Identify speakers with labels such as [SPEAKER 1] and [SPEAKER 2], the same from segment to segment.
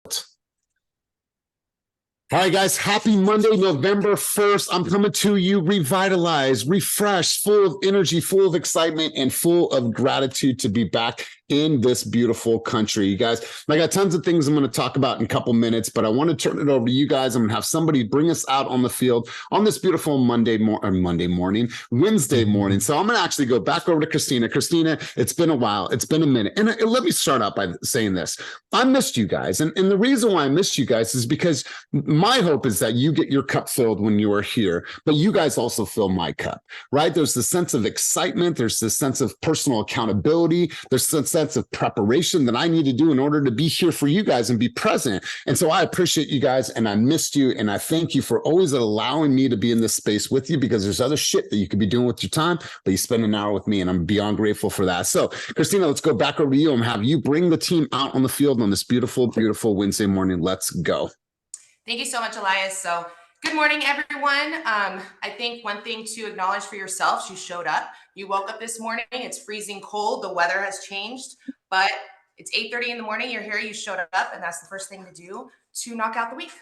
[SPEAKER 1] All right, guys, happy Monday, November 1st. I'm coming to you revitalized, refreshed, full of energy, full of excitement, and full of gratitude to be back in this beautiful country. You guys, I got tons of things I'm going to talk about in a couple minutes, but I want to turn it over to you guys. I'm going to have somebody bring us out on the field on this beautiful Wednesday morning. So I'm going to actually go back over to Christina. Christina, it's been a while. It's been a minute. And let me start out by saying this. I missed you guys. And the reason why I missed you guys is because my hope is that you get your cup filled when you are here, but you guys also fill my cup, right? There's this sense of excitement. There's this sense of personal accountability. There's this sense of preparation that I need to do in order to be here for you guys and be present. And so I appreciate you guys and I missed you. And I thank you for always allowing me to be in this space with you, because there's other shit that you could be doing with your time, but you spend an hour with me and I'm beyond grateful for that. So Christina, let's go back over to you and have you bring the team out on the field on this beautiful, beautiful Wednesday morning. Let's go.
[SPEAKER 2] Thank you so much, Elias. So good morning, everyone. I think one thing to acknowledge for yourselves, you showed up. You woke up this morning. It's freezing cold. The weather has changed, but it's 8:30 in the morning. You're here. You showed up, and that's the first thing to do to knock out the week.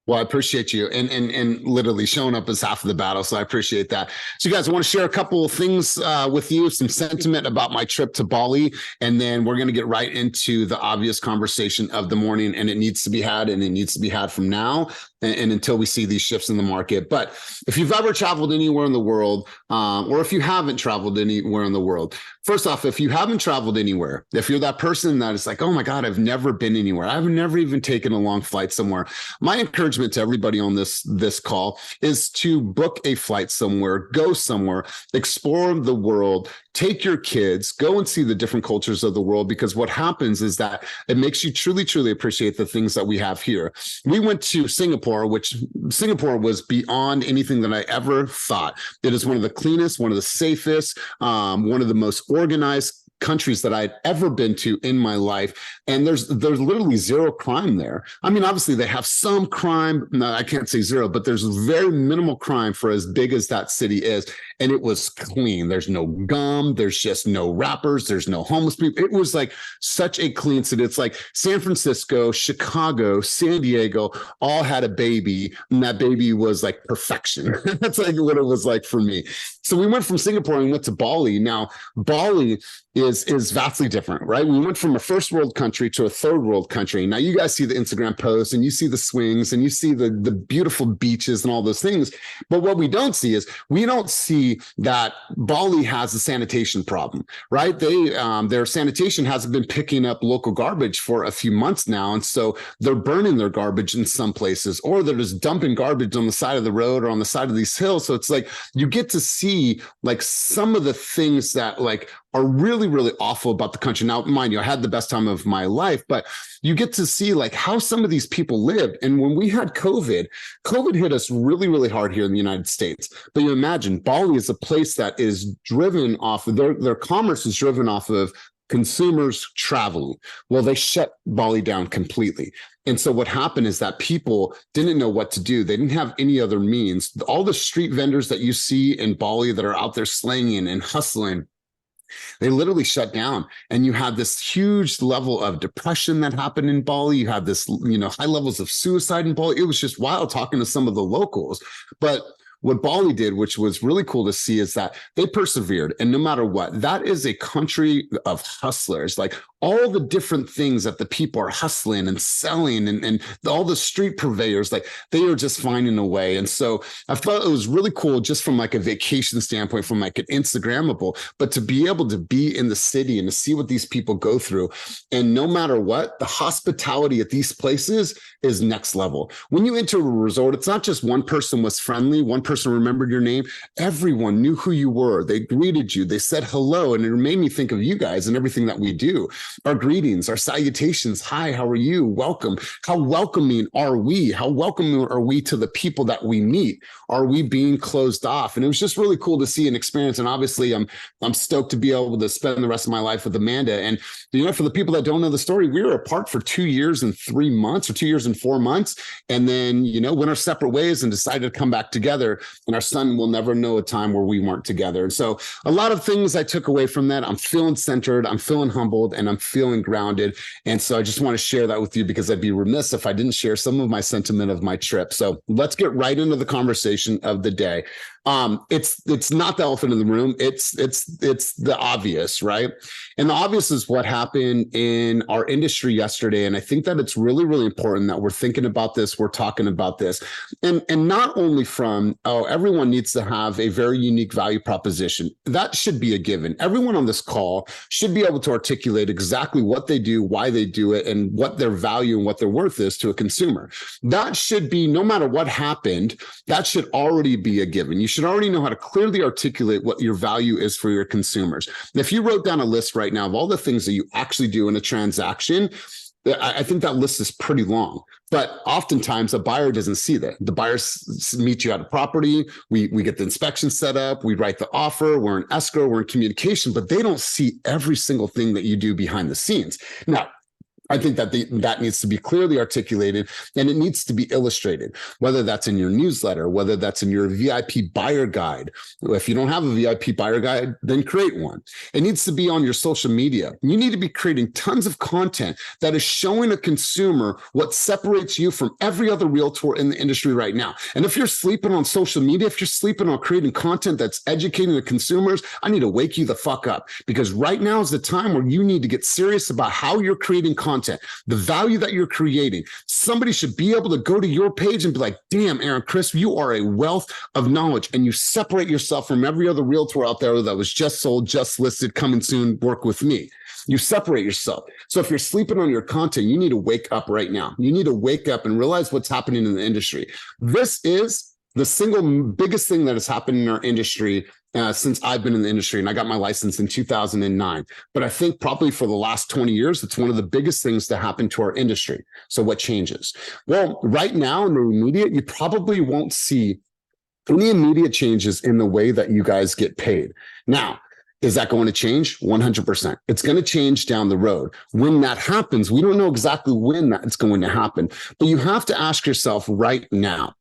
[SPEAKER 1] Well, I appreciate you, and literally showing up is half of the battle, so I appreciate that. So, you guys, I want to share a couple of things with you, some sentiment about my trip to Bali, and then we're going to get right into the obvious conversation of the morning, and it needs to be had, and it needs to be had from now and until we see these shifts in the market. But if you've ever traveled anywhere in the world, or if you haven't traveled anywhere in the world, first off, if you haven't traveled anywhere, if you're that person that is like, oh my God, I've never been anywhere, I've never even taken a long flight somewhere, my encouragement to everybody on this call is to book a flight somewhere, go somewhere, explore the world, take your kids, go and see the different cultures of the world, because what happens is that it makes you truly, truly appreciate the things that we have here. We went to Singapore, which Singapore was beyond anything that I ever thought. It is one of the cleanest, one of the safest, one of the most organized countries that I'd ever been to in my life. And there's literally zero crime there. I mean, obviously they have some crime. No, I can't say zero, but there's very minimal crime for as big as that city is. And it was clean. There's no gum. There's just no rappers. There's no homeless people. It was like such a clean city. It's like San Francisco, Chicago, San Diego all had a baby, and that baby was like perfection. That's like what it was like for me. So we went from Singapore and went to Bali. Now, Bali is vastly different, right? We went from a first world country to a third world country. Now you guys see the Instagram posts and you see the swings and you see the beautiful beaches and all those things. But what we don't see is we don't see that Bali has a sanitation problem, right? Their sanitation hasn't been picking up local garbage for a few months now. And so they're burning their garbage in some places, or they're just dumping garbage on the side of the road or on the side of these hills. So it's like you get to see like some of the things that like are really, really awful about the country. Now, mind you, I had the best time of my life, but you get to see like how some of these people lived. And when we had COVID hit us really, really hard here in the United States. But you imagine Bali is a place that is driven off of their commerce is driven off of consumers traveling. Well, they shut Bali down completely. And so what happened is that people didn't know what to do. They didn't have any other means. All the street vendors that you see in Bali that are out there slanging and hustling, they literally shut down. And you had this huge level of depression that happened in Bali. You had this, high levels of suicide in Bali. It was just wild talking to some of the locals. But what Bali did, which was really cool to see, is that they persevered. And no matter what, that is a country of hustlers. Like all the different things that the people are hustling and selling and all the street purveyors, like they are just finding a way. And so I thought it was really cool just from like a vacation standpoint, from like an Instagrammable, but to be able to be in the city and to see what these people go through. And no matter what, the hospitality at these places is next level. When you enter a resort, it's not just one person was friendly, one person remembered your name. Everyone knew who you were. They greeted you. They said hello. And it made me think of you guys and everything that we do. Our greetings, our salutations. Hi, how are you? Welcome. How welcoming are we? How welcoming are we to the people that we meet? Are we being closed off? And it was just really cool to see and experience. And obviously, I'm stoked to be able to spend the rest of my life with Amanda. And for the people that don't know the story, we were apart for 2 years and 3 months, or 2 years and 4 months. And then, went our separate ways and decided to come back together. together, and our son will never know a time where we weren't together. And so a lot of things I took away from that. I'm feeling centered, I'm feeling humbled, and I'm feeling grounded. And so I just want to share that with you, because I'd be remiss if I didn't share some of my sentiment of my trip. So let's get right into the conversation of the day. It's not the elephant in the room. It's the obvious, right? And the obvious is what happened in our industry yesterday. And I think that it's really, really important that we're thinking about this. We're talking about this, and not only from, oh, everyone needs to have a very unique value proposition. That should be a given. Everyone on this call should be able to articulate exactly what they do, why they do it, and what their value and what their worth is to a consumer. That should be, no matter what happened, that should already be a given. You should already know how to clearly articulate what your value is for your consumers. And if you wrote down a list right now of all the things that you actually do in a transaction, I think that list is pretty long. But oftentimes a buyer doesn't see that. The buyers meet you at a property, we get the inspection set up, we write the offer, we're in escrow, we're in communication, but they don't see every single thing that you do behind the scenes. Now, I think that that needs to be clearly articulated, and it needs to be illustrated, whether that's in your newsletter, whether that's in your VIP buyer guide. If you don't have a VIP buyer guide, then create one. It needs to be on your social media. You need to be creating tons of content that is showing a consumer what separates you from every other realtor in the industry right now. And if you're sleeping on social media, if you're sleeping on creating content that's educating the consumers, I need to wake you the fuck up, because right now is the time where you need to get serious about how you're creating content. The value that you're creating. Somebody should be able to go to your page and be like, damn, Aaron, Chris, you are a wealth of knowledge, and you separate yourself from every other realtor out there that was just sold, just listed, coming soon, work with me. You separate yourself. So if you're sleeping on your content, you need to wake up right now. You need to wake up and realize what's happening in the industry. This is the single biggest thing that has happened in our industry since I've been in the industry, and I got my license in 2009. But I think probably for the last 20 years, it's one of the biggest things to happen to our industry. So what changes? Well, right now in the immediate, you probably won't see any immediate changes in the way that you guys get paid. Now, is that going to change? 100%. It's going to change down the road. When that happens, we don't know exactly when that's going to happen, but you have to ask yourself right now,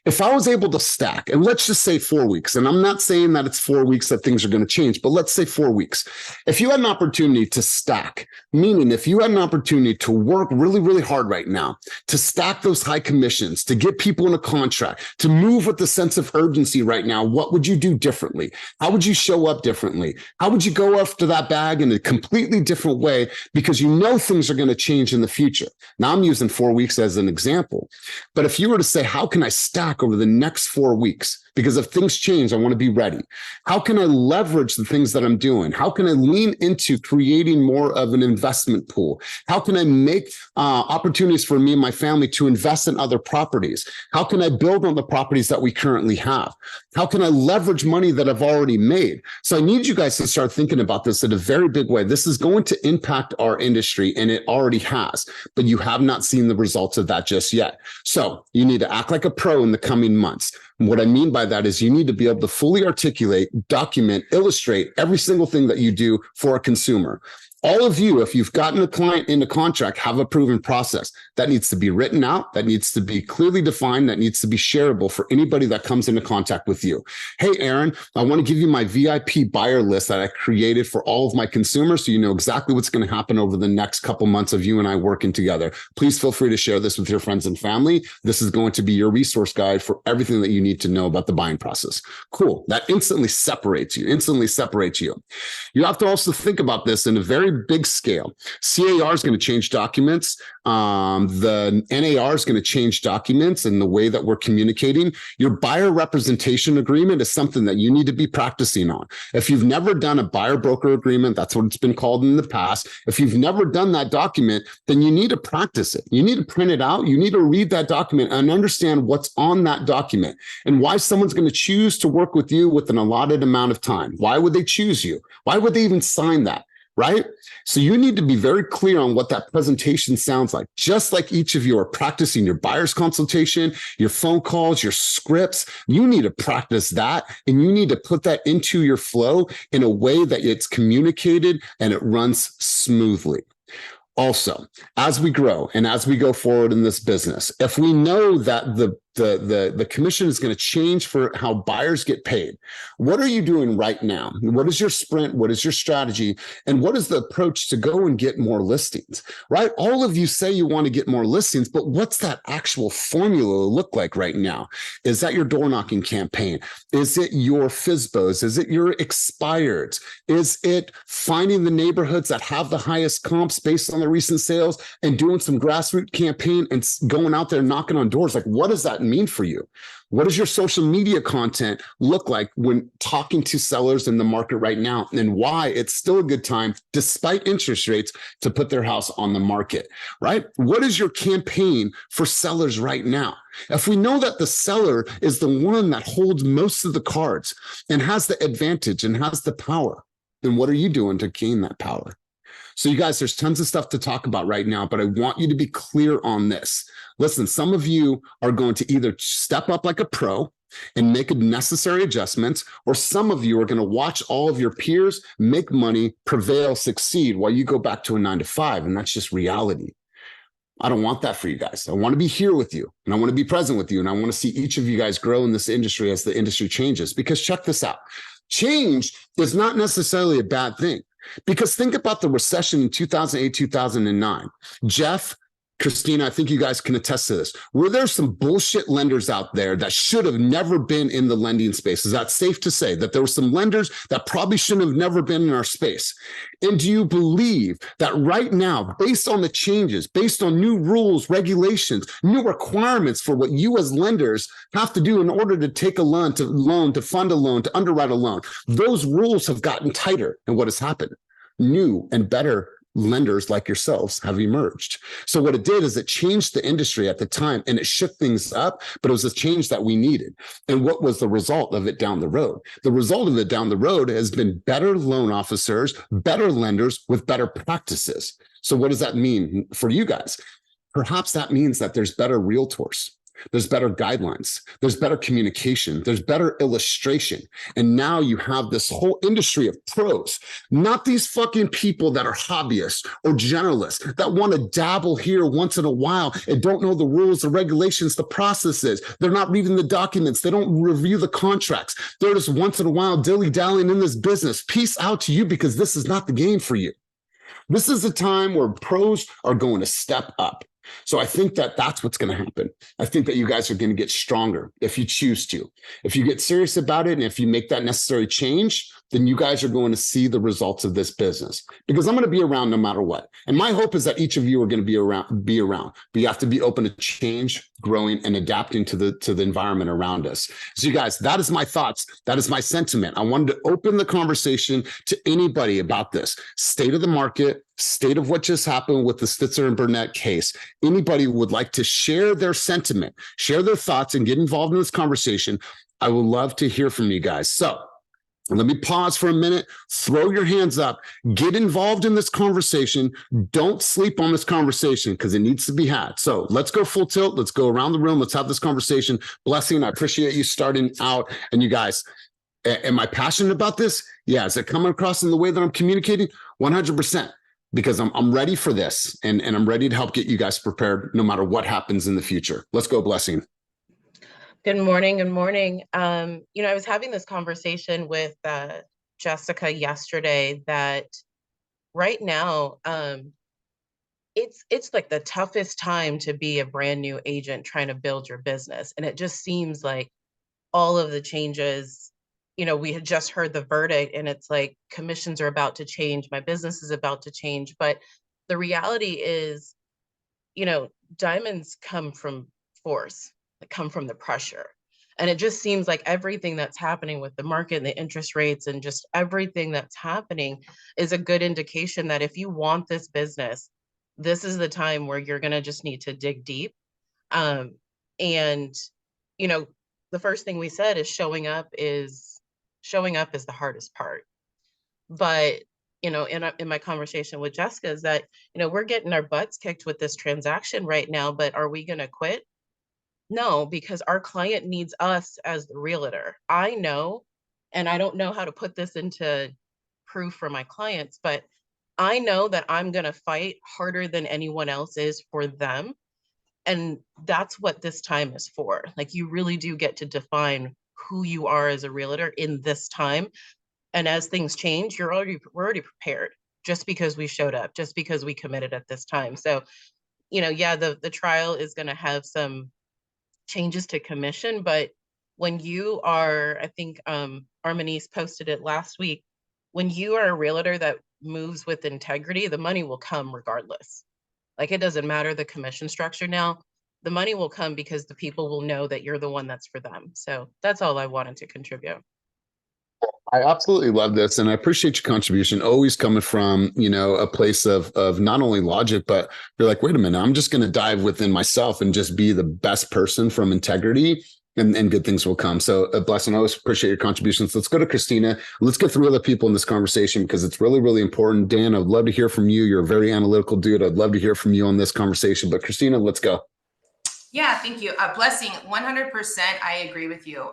[SPEAKER 1] if I was able to stack, and let's just say 4 weeks, and I'm not saying that it's 4 weeks that things are going to change, but let's say 4 weeks. If you had an opportunity to stack, meaning if you had an opportunity to work really, really hard right now, to stack those high commissions, to get people in a contract, to move with the sense of urgency right now, what would you do differently? How would you show up differently? How would you go after that bag in a completely different way, because you know things are going to change in the future? Now, I'm using 4 weeks as an example, but if you were to say, how can I stack over the next 4 weeks? Because if things change, I want to be ready. How can I leverage the things that I'm doing? How can I lean into creating more of an investment pool? How can I make opportunities for me and my family to invest in other properties? How can I build on the properties that we currently have? How can I leverage money that I've already made? So I need you guys to start thinking about this in a very big way. This is going to impact our industry, and it already has, but you have not seen the results of that just yet. So you need to act like a pro in the coming months. And what I mean by that is you need to be able to fully articulate, document, illustrate every single thing that you do for a consumer. All of you, if you've gotten a client into contract, have a proven process. That needs to be written out. That needs to be clearly defined. That needs to be shareable for anybody that comes into contact with you. Hey, Aaron, I want to give you my VIP buyer list that I created for all of my consumers, so you know exactly what's going to happen over the next couple months of you and I working together. Please feel free to share this with your friends and family. This is going to be your resource guide for everything that you need to know about the buying process. Cool. That instantly separates you. You have to also think about this in a very big scale. CAR is going to change documents. The NAR is going to change documents and the way that we're communicating. Your buyer representation agreement is something that you need to be practicing on. If you've never done a buyer broker agreement, that's what it's been called in the past. If you've never done that document, then you need to practice it. You need to print it out. You need to read that document and understand what's on that document and why someone's going to choose to work with you with an allotted amount of time. Why would they choose you? Why would they even sign that? Right? So you need to be very clear on what that presentation sounds like. Just like each of you are practicing your buyer's consultation, your phone calls, your scripts, you need to practice that, and you need to put that into your flow in a way that it's communicated and it runs smoothly. Also, as we grow and as we go forward in this business, if we know that the The commission is going to change for how buyers get paid. What are you doing right now? What is your sprint? What is your strategy? And what is the approach to go and get more listings, right? All of you say you want to get more listings, but what's that actual formula look like right now? Is that your door knocking campaign? Is it your FISBOs? Is it your expireds? Is it finding the neighborhoods that have the highest comps based on the recent sales and doing some grassroots campaign and going out there knocking on doors? Like, what does that mean for you? What does your social media content look like when talking to sellers in the market right now, and why it's still a good time, despite interest rates, to put their house on the market, right? What is your campaign for sellers right now? If we know that the seller is the one that holds most of the cards and has the advantage and has the power, then what are you doing to gain that power? So you guys, there's tons of stuff to talk about right now, but I want you to be clear on this. Listen, some of you are going to either step up like a pro and make necessary adjustments, or some of you are going to watch all of your peers make money, prevail, succeed, while you go back to a 9-to-5, and that's just reality. I don't want that for you guys. I want to be here with you, and I want to be present with you, and I want to see each of you guys grow in this industry as the industry changes. Because check this out. Change is not necessarily a bad thing. Because think about the recession in 2008, 2009. Jeff, Christina, I think you guys can attest to this. Were there some bullshit lenders out there that should have never been in the lending space? Is that safe to say that there were some lenders that probably shouldn't have never been in our space? And do you believe that right now, based on the changes, based on new rules, regulations, new requirements for what you as lenders have to do in order to take a loan, to fund a loan, to underwrite a loan, those rules have gotten tighter? And what has happened? New and better lenders like yourselves have emerged. So what it did is it changed the industry at the time, and it shook things up, but it was a change that we needed. And what was the result of it down the road? The result of it down the road has been better loan officers, better lenders with better practices. So what does that mean for you guys? Perhaps that means that there's better realtors. There's better guidelines. There's better communication. There's better illustration. And now you have this whole industry of pros, not these fucking people that are hobbyists or generalists that want to dabble here once in a while and don't know the rules, the regulations, the processes. They're not reading the documents. They don't review the contracts. They're just once in a while dilly-dallying in this business. Peace out to you, because this is not the game for you. This is a time where pros are going to step up. So I think that that's what's going to happen. I think that you guys are going to get stronger if you choose to. If you get serious about it and if you make that necessary change, then you guys are going to see the results of this business, because I'm going to be around no matter what. And my hope is that each of you are going to be around, but you have to be open to change, growing, and adapting to the environment around us. So you guys, that is my thoughts. That is my sentiment. I wanted to open the conversation to anybody about this state of the market, state of what just happened with the Stitzer and Burnett case. Anybody would like to share their sentiment, share their thoughts, and get involved in this conversation, I would love to hear from you guys. So let me pause for a minute, throw your hands up, get involved in this conversation. Don't sleep on this conversation, because it needs to be had. So let's go full tilt. Let's go around the room. Let's have this conversation. Blessing, I appreciate you starting out. And you guys, am I passionate about this? Yeah. Is it coming across in the way that I'm communicating? 100%. Because I'm ready for this, and I'm ready to help get you guys prepared no matter what happens in the future. Let's go, Blessing.
[SPEAKER 3] Good morning. Good morning. I was having this conversation with Jessica yesterday that right now, it's like the toughest time to be a brand new agent trying to build your business. And it just seems like all of the changes, we had just heard the verdict, and it's like commissions are about to change. My business is about to change. But the reality is, diamonds come from force, that come from the pressure. And it just seems like everything that's happening with the market and the interest rates and just everything that's happening is a good indication that if you want this business, this is the time where you're going to just need to dig deep. And, the first thing we said is showing up is the hardest part. But, in my conversation with Jessica is that, we're getting our butts kicked with this transaction right now, but are we going to quit? No, because our client needs us as the realtor. I know, and I don't know how to put this into proof for my clients, but I know that I'm going to fight harder than anyone else is for them. And that's what this time is for. Like, you really do get to define who you are as a realtor in this time. And as things change, we're already prepared, just because we showed up, just because we committed at this time. So, yeah, the trial is going to have some changes to commission, but when you are, I think Armanice posted it last week, when you are a realtor that moves with integrity, the money will come regardless. Like, it doesn't matter the commission structure now. The money will come because the people will know that you're the one that's for them. So that's all I wanted to contribute.
[SPEAKER 1] I absolutely love this, and I appreciate your contribution. Always coming from, a place of not only logic, but you're like, wait a minute, I'm just going to dive within myself and just be the best person from integrity, and good things will come. So, blessing. I always appreciate your contributions. Let's go to Christina. Let's get through other people in this conversation because it's really, really important. Dan, I'd love to hear from you. You're a very analytical dude. I'd love to hear from you on this conversation. But Christina, let's go.
[SPEAKER 2] Yeah, thank you. Blessing, 100%. I agree with you.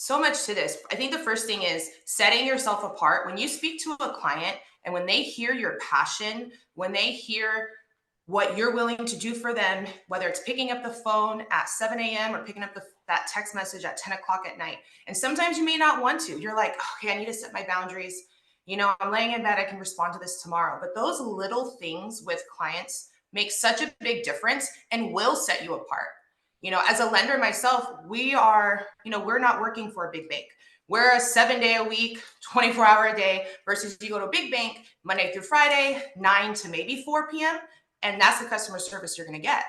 [SPEAKER 2] So much to this. I think the first thing is setting yourself apart. When you speak to a client and when they hear your passion, when they hear what you're willing to do for them, whether it's picking up the phone at 7 a.m. or picking up that text message at 10 o'clock at night. And sometimes you may not want to. You're like, okay, I need to set my boundaries. I'm laying in bed, I can respond to this tomorrow. But those little things with clients make such a big difference and will set you apart. As a lender myself, we are, we're not working for a big bank. We're a 7-day-a-week, 24-hour a day versus you go to a big bank Monday through Friday, 9 to maybe 4 p.m. And that's the customer service you're going to get.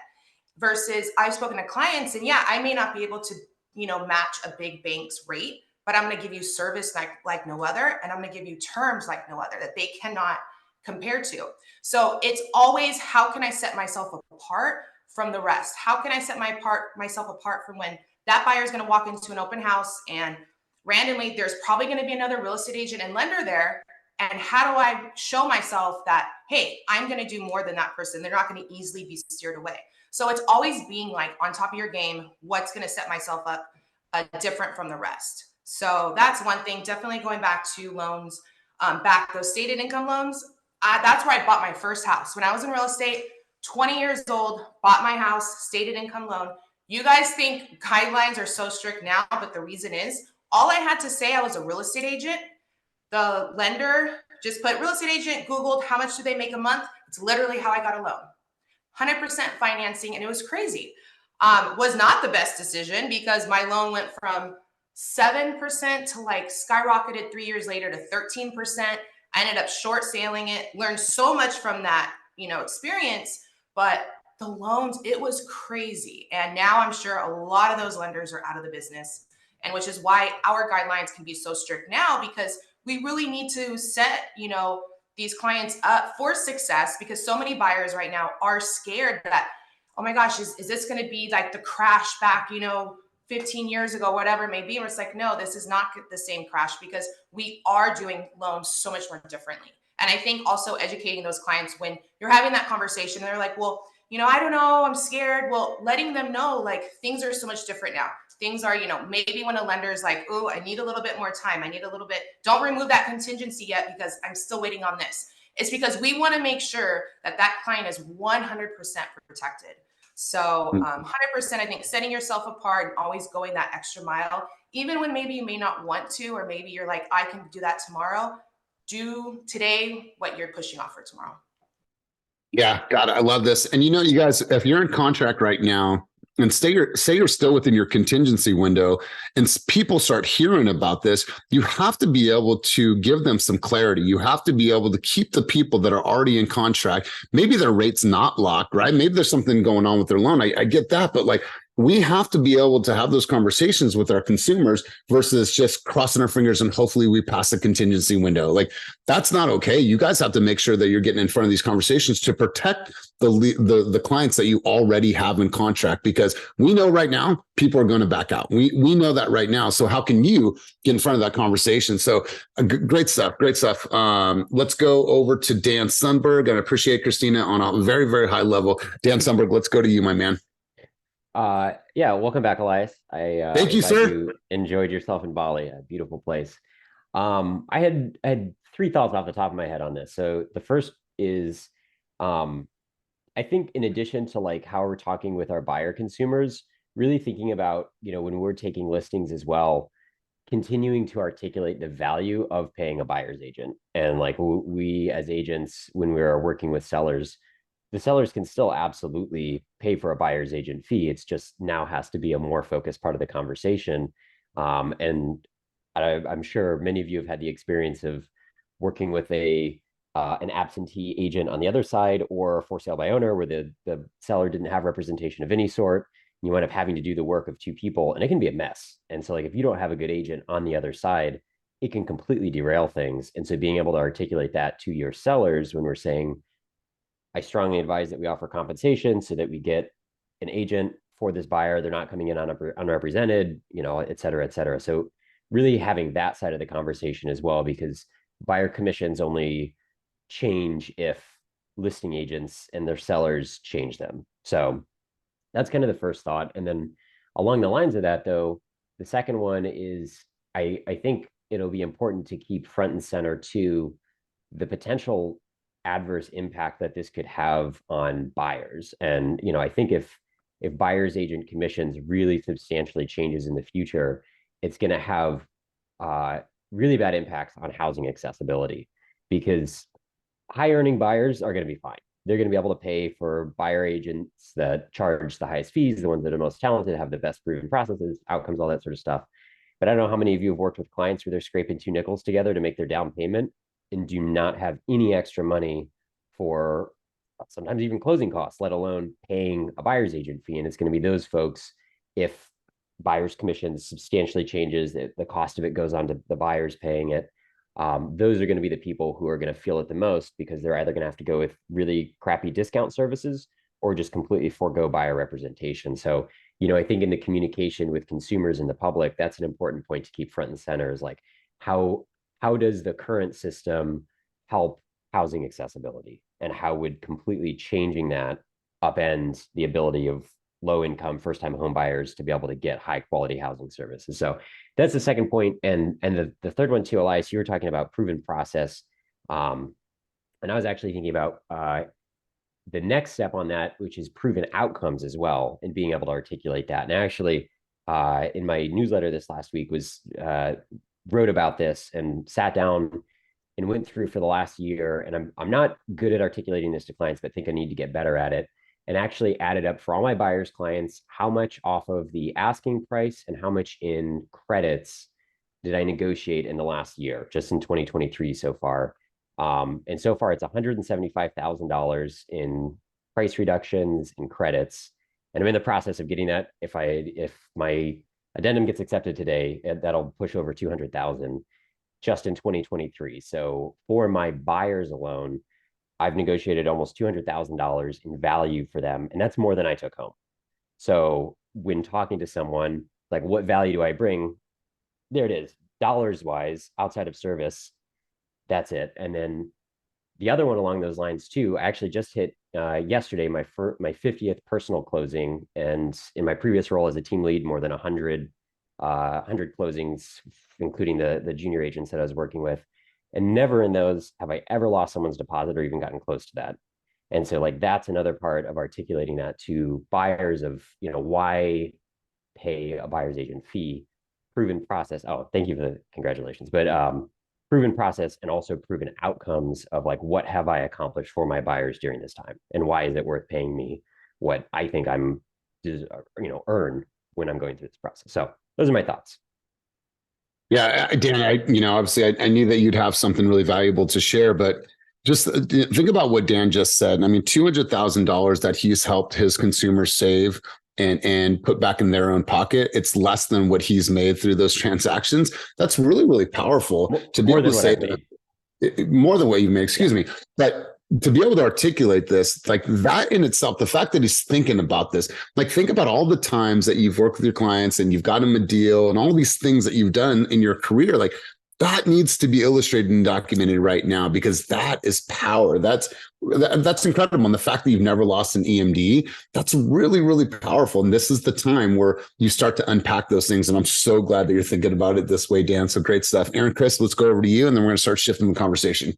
[SPEAKER 2] Versus I've spoken to clients and yeah, I may not be able to, match a big bank's rate, but I'm going to give you service like no other. And I'm going to give you terms like no other that they cannot compare to. So it's always, how can I set myself apart from the rest? How can I set myself apart from when that buyer is going to walk into an open house and randomly there's probably going to be another real estate agent and lender there? And how do I show myself that, hey, I'm going to do more than that person? They're not going to easily be steered away. So it's always being like on top of your game, what's going to set myself up different from the rest. So that's one thing. Definitely going back to loans, back those stated income loans. That's where I bought my first house. When I was in real estate, 20 years old, bought my house, stated income loan. You guys think guidelines are so strict now, but the reason is all I had to say I was a real estate agent. The lender just put real estate agent, Googled how much do they make a month. It's literally how I got a loan. 100% financing, and it was crazy. Was not the best decision because my loan went from 7% to skyrocketed 3 years later to 13%. I ended up short sailing it, learned so much from that, experience, but the loans, it was crazy. And now I'm sure a lot of those lenders are out of the business, and which is why our guidelines can be so strict now, because we really need to set, these clients up for success, because so many buyers right now are scared that, oh my gosh, is this going to be like the crash back, 15 years ago, whatever it may be. And it's like, no, this is not the same crash because we are doing loans so much more differently. And I think also educating those clients when you're having that conversation, they're like, well, I don't know, I'm scared. Well, letting them know things are so much different now. Things are, maybe when a lender is like, oh, I need a little bit more time. I need a little bit, don't remove that contingency yet because I'm still waiting on this. It's because we want to make sure that that client is 100% protected. So 100%, I think setting yourself apart and always going that extra mile, even when maybe you may not want to, or maybe you're like, I can do that tomorrow. Do today what you're pushing off for tomorrow.
[SPEAKER 1] Yeah, God, I love this. And you guys, if you're in contract right now and say you're still within your contingency window and people start hearing about this, you have to be able to give them some clarity. You have to be able to keep the people that are already in contract. Maybe their rate's not locked, right? Maybe there's something going on with their loan. I get that, but we have to be able to have those conversations with our consumers versus just crossing our fingers and hopefully we pass the contingency window. That's not okay. You guys have to make sure that you're getting in front of these conversations to protect the clients that you already have in contract, because we know right now people are going to back out. We know that right now. So how can you get in front of that conversation? So great stuff. Great stuff. Let's go over to Dan Sundberg. I appreciate Christina on a very, very high level. Dan Sundberg, let's go to you, my man.
[SPEAKER 4] Yeah, welcome back, Elias.
[SPEAKER 1] Thank you, sir.
[SPEAKER 4] You enjoyed yourself in Bali, a beautiful place. I had three thoughts off the top of my head on this. So the first is, I I think in addition to like how we're talking with our buyer consumers, really thinking about, when we're taking listings as well, continuing to articulate the value of paying a buyer's agent. And like we as agents, when we are working with sellers, the sellers can still absolutely pay for a buyer's agent fee. It's just now has to be a more focused part of the conversation. And I'm sure many of you have had the experience of working with an absentee agent on the other side, or for sale by owner, where the seller didn't have representation of any sort. You end up having to do the work of two people, and it can be a mess. And so, like, if you don't have a good agent on the other side, it can completely derail things. And so, being able to articulate that to your sellers when we're saying, I strongly advise that we offer compensation so that we get an agent for this buyer. They're not coming in unrepresented, et cetera, et cetera. So really having that side of the conversation as well, because buyer commissions only change if listing agents and their sellers change them. So that's kind of the first thought. And then along the lines of that, though, the second one is I think it'll be important to keep front and center to the potential adverse impact that this could have on buyers. And, I think if buyer's agent commissions really substantially changes in the future, it's going to have really bad impacts on housing accessibility, because high earning buyers are going to be fine. They're going to be able to pay for buyer agents that charge the highest fees, the ones that are most talented, have the best proven processes, outcomes, all that sort of stuff. But I don't know how many of you have worked with clients where they're scraping 2 nickels together to make their down payment and do not have any extra money for sometimes even closing costs, let alone paying a buyer's agent fee. And it's going to be those folks, if buyer's commission substantially changes, the cost of it goes on to the buyers paying it. Those are going to be the people who are going to feel it the most, because they're either going to have to go with really crappy discount services or just completely forego buyer representation. So, I think in the communication with consumers and the public, that's an important point to keep front and center, is like, how does the current system help housing accessibility, and how would completely changing that upend the ability of low income first time home buyers to be able to get high quality housing services. So that's the second point. And the third one too, Elias, you were talking about proven process. And I was actually thinking about the next step on that, which is proven outcomes as well, and being able to articulate that. And actually, in my newsletter this last week wrote about this and sat down and went through for the last year. And I'm not good at articulating this to clients, but think I need to get better at it. And actually added up for all my buyers clients, how much off of the asking price and how much in credits did I negotiate in the last year, just in 2023 so far. And so far it's $175,000 in price reductions and credits. And I'm in the process of getting that. If my addendum gets accepted today, that'll push over 200,000 just in 2023. So for my buyers alone, I've negotiated almost $200,000 in value for them, and that's more than I took home. So when talking to someone, like, what value do I bring? There it is, dollars wise, outside of service, that's it. And then the other one along those lines too, I actually just hit yesterday my 50th personal closing, and in my previous role as a team lead, more than 100 closings, including the junior agents that I was working with. And never in those have I ever lost someone's deposit or even gotten close to that. And so, like, that's another part of articulating that to buyers of, why pay a buyer's agent fee, proven process. Oh, thank you for the congratulations. But proven process, and also proven outcomes of, like, what have I accomplished for my buyers during this time, and why is it worth paying me what I think I'm, earn when I'm going through this process. So those are my thoughts.
[SPEAKER 1] Yeah, Dan, obviously I knew that you'd have something really valuable to share, but just think about what Dan just said. I mean, $200,000 that he's helped his consumers save and put back in their own pocket. It's less than what he's made through those transactions. That's really, really powerful to be able to say that. More than what you made, excuse me. But to be able to articulate this, like, that in itself, the fact that he's thinking about this, like, think about all the times that you've worked with your clients and you've got them a deal and all these things that you've done in your career, like, that needs to be illustrated and documented right now, because that is power. That's incredible. And the fact that you've never lost an EMD, that's really, really powerful. And this is the time where you start to unpack those things. And I'm so glad that you're thinking about it this way, Dan. So great stuff. Aaron, Chris, let's go over to you, and then we're going to start shifting the conversation.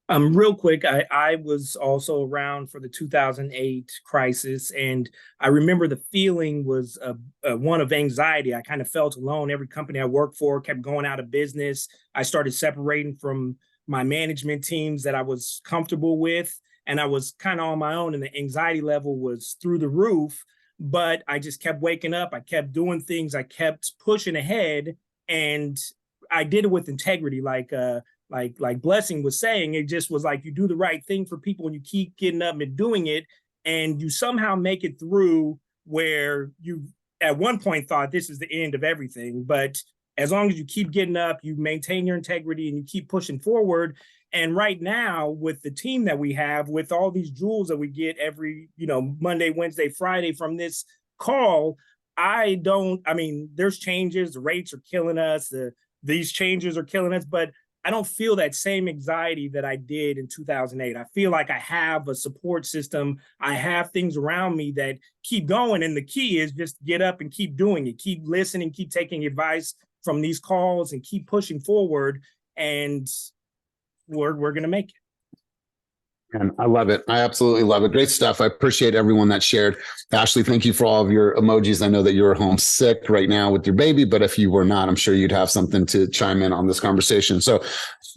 [SPEAKER 5] Real quick, I was also around for the 2008 crisis, and I remember the feeling was one of anxiety. I kind of felt alone. Every company I worked for kept going out of business. I started separating from my management teams that I was comfortable with, and I was kind of on my own, and the anxiety level was through the roof. But I just kept waking up. I kept doing things. I kept pushing ahead, and I did it with integrity, like Blessing was saying. It just was like you do the right thing for people and you keep getting up and doing it, and you somehow make it through where you at one point thought this is the end of everything. But as long as you keep getting up, you maintain your integrity and you keep pushing forward. And right now, with the team that we have, with all these jewels that we get every, Monday, Wednesday, Friday from this call, I mean, there's changes, the rates are killing us, these changes are killing us, but I don't feel that same anxiety that I did in 2008. I feel like I have a support system. I have things around me that keep going. And the key is just get up and keep doing it. Keep listening, keep taking advice from these calls and keep pushing forward. And we're going to make it.
[SPEAKER 1] And I love it. I absolutely love it. Great stuff. I appreciate everyone that shared. Ashley, thank you for all of your emojis. I know that you're home sick right now with your baby, but if you were not, I'm sure you'd have something to chime in on this conversation. So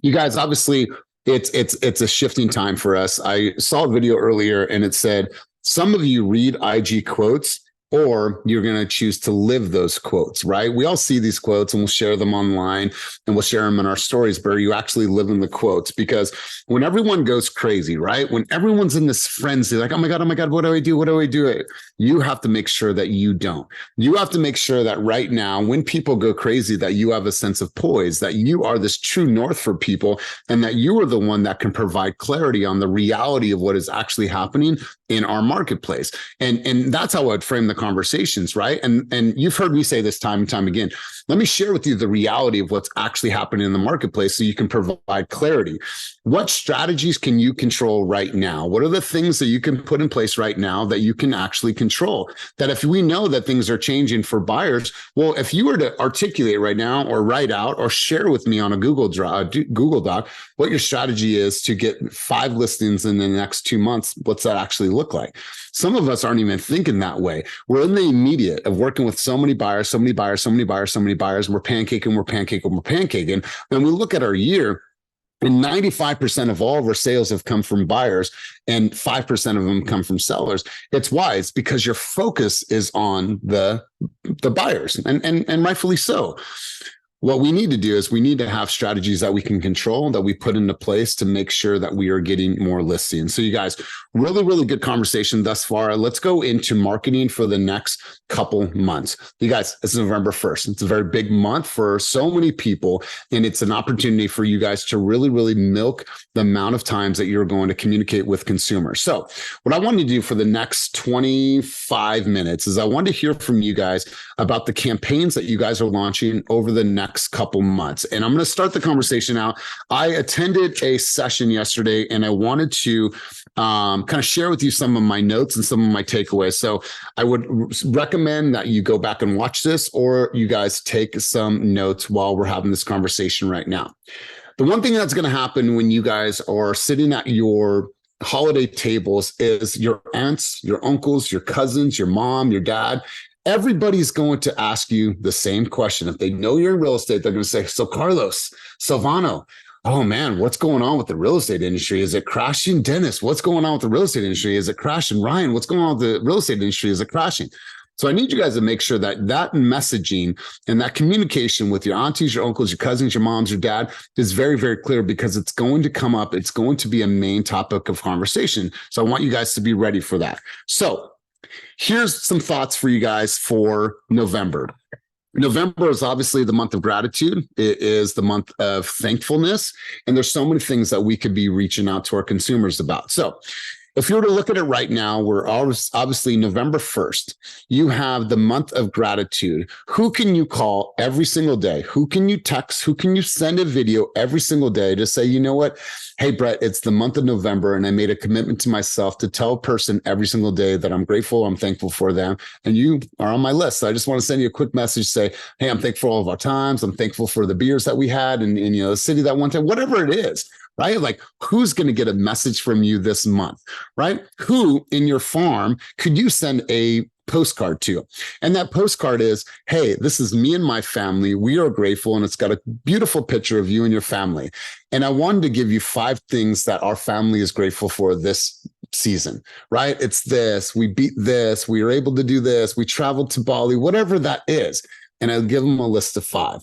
[SPEAKER 1] you guys, obviously it's a shifting time for us. I saw a video earlier and it said, some of you read IG quotes or you're going to choose to live those quotes, right? We all see these quotes and we'll share them online and we'll share them in our stories, but are you actually living the quotes? Because when everyone goes crazy, right? When everyone's in this frenzy, like, oh my God, what do I do? What do I do? You have to make sure that you don't. You have to make sure that right now, when people go crazy, that you have a sense of poise, that you are this true north for people, and that you are the one that can provide clarity on the reality of what is actually happening in our marketplace. And that's how I'd frame the conversations, right? And you've heard me say this time and time again. Let me share with you the reality of what's actually happening in the marketplace so you can provide clarity. What strategies can you control right now? What are the things that you can put in place right now that you can actually control? That if we know that things are changing for buyers, well, if you were to articulate right now or write out or share with me on a Google Doc what your strategy is to get 5 listings in the next 2 months, what's that actually look like? Some of us aren't even thinking that way. We're in the immediate of working with so many buyers, so many buyers, so many buyers, so many buyers. We're pancaking. And we look at our year, and 95% of all of our sales have come from buyers and 5% of them come from sellers. It's why? It's because your focus is on the buyers, and rightfully so. What we need to do is we need to have strategies that we can control, that we put into place to make sure that we are getting more listings. So you guys, really, really good conversation thus far. Let's go into marketing for the next couple months. You guys, it's November 1st. It's a very big month for so many people, and it's an opportunity for you guys to really, really milk the amount of times that you're going to communicate with consumers. So what I want to do for the next 25 minutes is I want to hear from you guys about the campaigns that you guys are launching over the next couple months. And I'm going to start the conversation out. I attended a session yesterday and I wanted to kind of share with you some of my notes and some of my takeaways. So I would recommend that you go back and watch this, or you guys take some notes while we're having this conversation right now. The one thing that's going to happen when you guys are sitting at your holiday tables is your aunts, your uncles, your cousins, your mom, your dad, everybody's going to ask you the same question. If they know you're in real estate, they're going to say, so Carlos, Silvano, oh man, what's going on with the real estate industry? Is it crashing? Dennis, what's going on with the real estate industry? Is it crashing? Ryan, what's going on with the real estate industry? Is it crashing? So I need you guys to make sure that that messaging and that communication with your aunties, your uncles, your cousins, your moms, your dad is very, very clear, because it's going to come up. It's going to be a main topic of conversation. So I want you guys to be ready for that. So here's some thoughts for you guys for November. November is obviously the month of gratitude. It is the month of thankfulness. And there's so many things that we could be reaching out to our consumers about. So if you were to look at it right now, we're obviously November 1st. You have the month of gratitude. Who can you call every single day? Who can you text? Who can you send a video every single day to say, you know what? Hey, Brett, it's the month of November, and I made a commitment to myself to tell a person every single day that I'm grateful, I'm thankful for them, and you are on my list. So I just want to send you a quick message, say, hey, I'm thankful for all of our times. I'm thankful for the beers that we had and the city that one time, whatever it is. right? Like who's going to get a message from you this month, right? Who in your farm could you send a postcard to? And that postcard is, hey, this is me and my family. We are grateful. And it's got a beautiful picture of you and your family. And I wanted to give you 5 things that our family is grateful for this season, right? It's this, we beat this, we were able to do this, we traveled to Bali, whatever that is. And I'll give them a list of 5.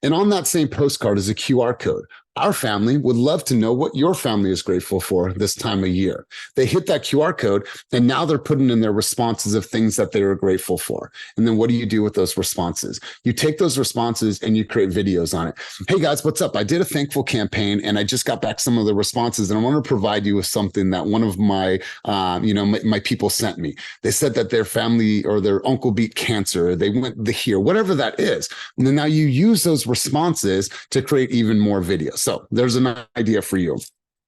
[SPEAKER 1] And on that same postcard is a QR code. Our family would love to know what your family is grateful for this time of year. They hit that QR code and now they're putting in their responses of things that they were grateful for. And then what do you do with those responses? You take those responses and you create videos on it. Hey guys, what's up? I did a thankful campaign and I just got back some of the responses and I want to provide you with something that one of my, my people sent me. They said that their family or their uncle beat cancer. They went here, whatever that is. And then now you use those responses to create even more videos. So there's an idea for you.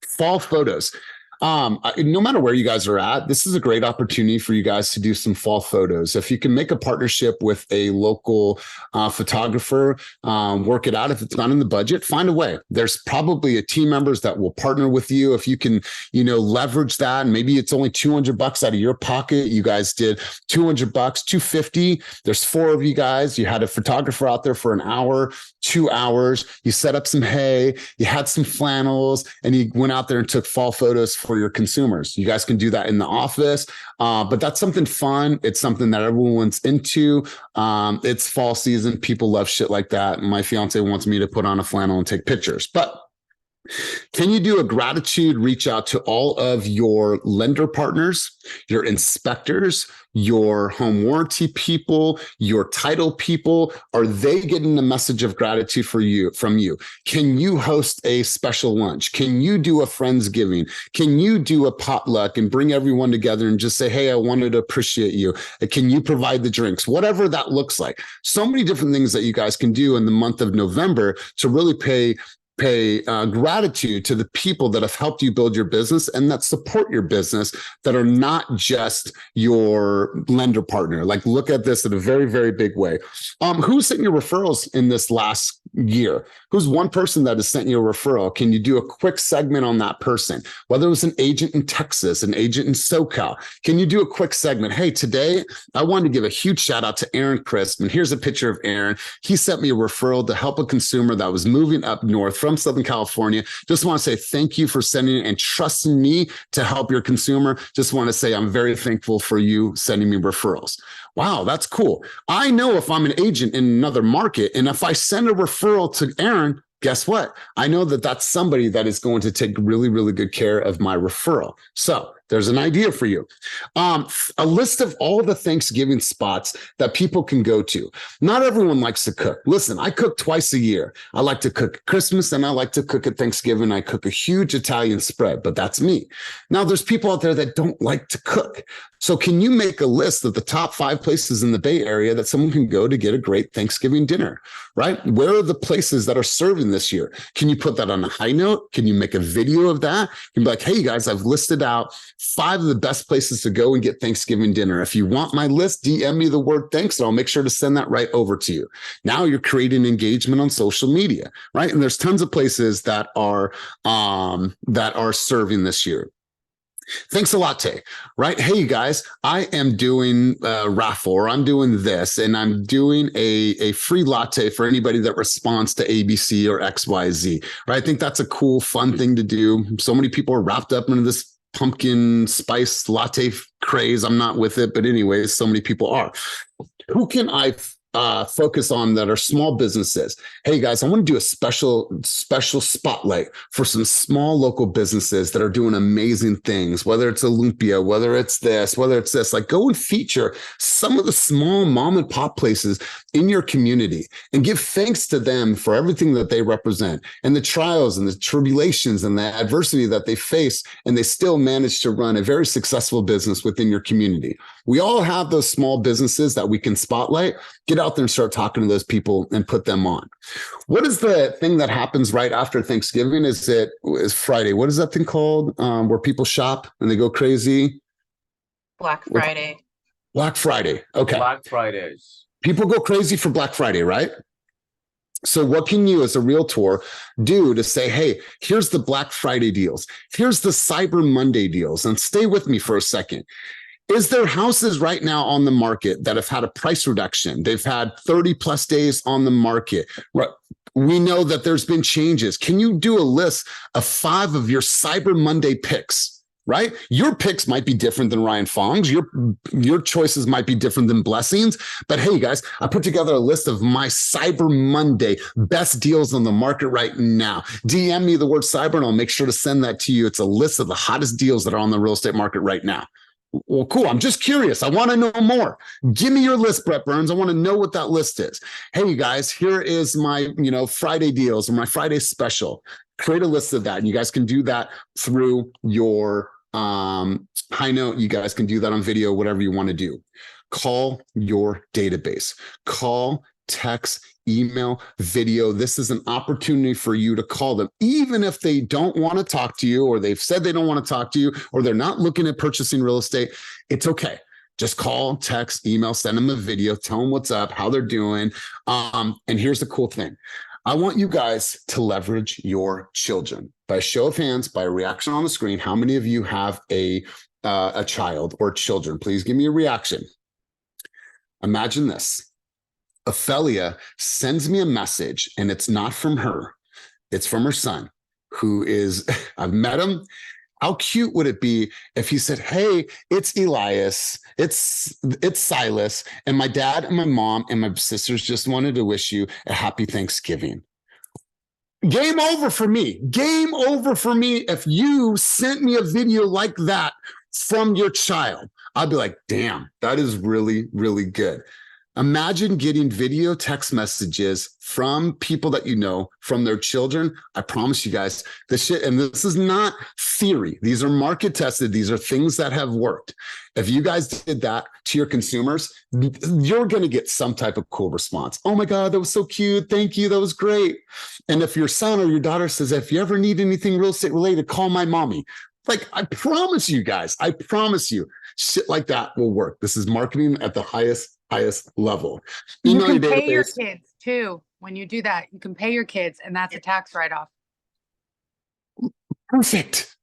[SPEAKER 1] Fall photos. No matter where you guys are at, this is a great opportunity for you guys to do some fall photos. If you can make a partnership with a local photographer, work it out. If it's not in the budget, find a way. There's probably a team members that will partner with you. If you can, leverage that, and maybe it's only $200 out of your pocket. You guys did $200, $250. There's 4 of you guys. You had a photographer out there for an hour, 2 hours. You set up some hay, you had some flannels, and you went out there and took fall photos for your consumers. You guys can do that in the office, but that's something fun. It's something that everyone's into. It's fall season. People love shit like that. My fiance wants me to put on a flannel and take pictures, but can you do a gratitude reach out to all of your lender partners, your inspectors, your home warranty people, your title people? Are they getting a message of gratitude from you? Can you host a special lunch? Can you do a Friendsgiving? Can you do a potluck and bring everyone together and just say, hey, I wanted to appreciate you. Can you provide the drinks? Whatever that looks like. So many different things that you guys can do in the month of November to really pay gratitude to the people that have helped you build your business and that support your business, that are not just your lender partner. Like, look at this in a very, very big way. Who's sent you referrals in this last year? Who's one person that has sent you a referral? Can you do a quick segment on that person? Whether it was an agent in Texas, an agent in SoCal, can you do a quick segment? Hey, today I wanted to give a huge shout out to Aaron Crisp. And here's a picture of Aaron. He sent me a referral to help a consumer that was moving up north from Southern California. Just want to say thank you for sending it and trusting me to help your consumer. Just want to say I'm very thankful for you sending me referrals. Wow, that's cool. I know if I'm an agent in another market and if I send a referral to Aaron, guess what? I know that that's somebody that is going to take really, really good care of my referral. So there's an idea for you. A list of all the Thanksgiving spots that people can go to. Not everyone likes to cook. Listen, I cook twice a year. I like to cook at Christmas and I like to cook at Thanksgiving. I cook a huge Italian spread, but that's me. Now, there's people out there that don't like to cook. So can you make a list of the top 5 places in the Bay Area that someone can go to get a great Thanksgiving dinner, right? Where are the places that are serving this year? Can you put that on a high note? Can you make a video of that? You can be like, hey, guys, I've listed out 5 of the best places to go and get Thanksgiving dinner. If you want my list, DM me the word thanks, and I'll make sure to send that right over to you. Now you're creating engagement on social media, right? And there's tons of places that are serving this year. Thanks a latte, right? Hey, you guys, I am doing a raffle, or I'm doing this, and I'm doing a free latte for anybody that responds to ABC or XYZ, right? I think that's a cool, fun thing to do. So many people are wrapped up into this pumpkin spice latte craze. I'm not with it, but anyways, so many people are. Who can I focus on that are small businesses? Hey guys, I want to do a special spotlight for some small local businesses that are doing amazing things, whether it's Olympia, whether it's this, like go and feature some of the small mom and pop places in your community and give thanks to them for everything that they represent and the trials and the tribulations and the adversity that they face. And they still manage to run a very successful business within your community. We all have those small businesses that we can spotlight. Get out there and start talking to those people and put them on. What is the thing that happens right after Thanksgiving? Is Friday? What is that thing called? Where people shop and they go crazy?
[SPEAKER 3] Black Friday.
[SPEAKER 1] Black Friday. Okay.
[SPEAKER 6] Black Fridays.
[SPEAKER 1] People go crazy for Black Friday, right? So what can you as a realtor do to say, hey, here's the Black Friday deals. Here's the Cyber Monday deals. And stay with me for a second. Is there houses right now on the market that have had a price reduction? They've had 30 plus days on the market. Right. We know that there's been changes. Can you do a list of 5 of your Cyber Monday picks? Right? Your picks might be different than Ryan Fong's. Your choices might be different than Blessings. But hey, guys, I put together a list of my Cyber Monday best deals on the market right now. DM me the word cyber and I'll make sure to send that to you. It's a list of the hottest deals that are on the real estate market right now. Well, cool. I'm just curious. I want to know more. Give me your list, Brett Burns. I want to know what that list is. Hey, you guys, here is my, Friday deals or my Friday special. Create a list of that. And you guys can do that through your high note. You guys can do that on video, whatever you want to do. Call your database. Call, text, email, video. This is an opportunity for you to call them, even if they don't want to talk to you, or they've said they don't want to talk to you, or they're not looking at purchasing real estate. It's okay. Just call, text, email, send them a video, tell them what's up, how they're doing. And here's the cool thing. I want you guys to leverage your children. By a show of hands, by a reaction on the screen, how many of you have a child or children? Please give me a reaction. Imagine this. Ophelia sends me a message, and it's not from her. It's from her son, who is, I've met him. How cute would it be if he said, hey, it's Elias, it's Silas, and my dad and my mom and my sisters just wanted to wish you a happy Thanksgiving. Game over for me. Game over for me if you sent me a video like that from your child. I'd be like, damn, that is really, really good. Imagine getting video text messages from people that you know, from their children. I promise you guys, this shit, and this is not theory. These are market tested. These are things that have worked. If you guys did that to your consumers, you're going to get some type of cool response. Oh my God, that was so cute. Thank you. That was great. And if your son or your daughter says, if you ever need anything real estate related, call my mommy. Like, I promise you guys, I promise you, shit like that will work. This is marketing at the highest level.
[SPEAKER 6] You can pay your kids too. When you do that, you can pay your kids, and that's a tax write-off.
[SPEAKER 1] Perfect.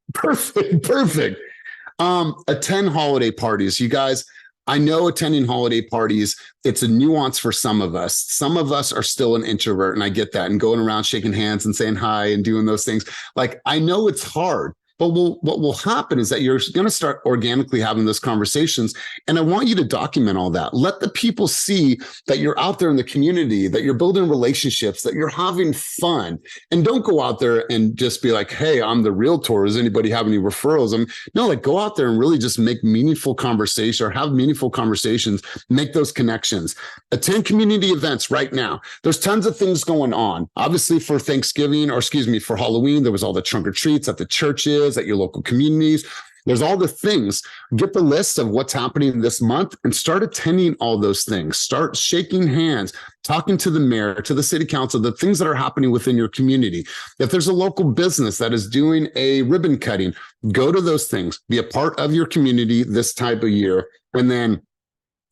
[SPEAKER 1] Attend holiday parties. You guys, I know attending holiday parties, it's a nuance for some of us. Some of us are still an introvert, and I get that, and going around shaking hands and saying hi and doing those things. Like, I know it's hard. But what will happen is that you're going to start organically having those conversations. And I want you to document all that. Let the people see that you're out there in the community, that you're building relationships, that you're having fun. And don't go out there and just be like, hey, I'm the realtor. Does anybody have any referrals? No, like, go out there and really just make meaningful conversation, or have meaningful conversations, make those connections. Attend community events right now. There's tons of things going on. Obviously for Thanksgiving, or for Halloween, there was all the trunk or treats at the churches, at your local communities. There's all the things. Get the list of what's happening this month and start attending all those things. Start shaking hands, talking to the mayor, to the city council, the things that are happening within your community. If there's a local business that is doing a ribbon cutting, go to those things. Be a part of your community this type of year. And then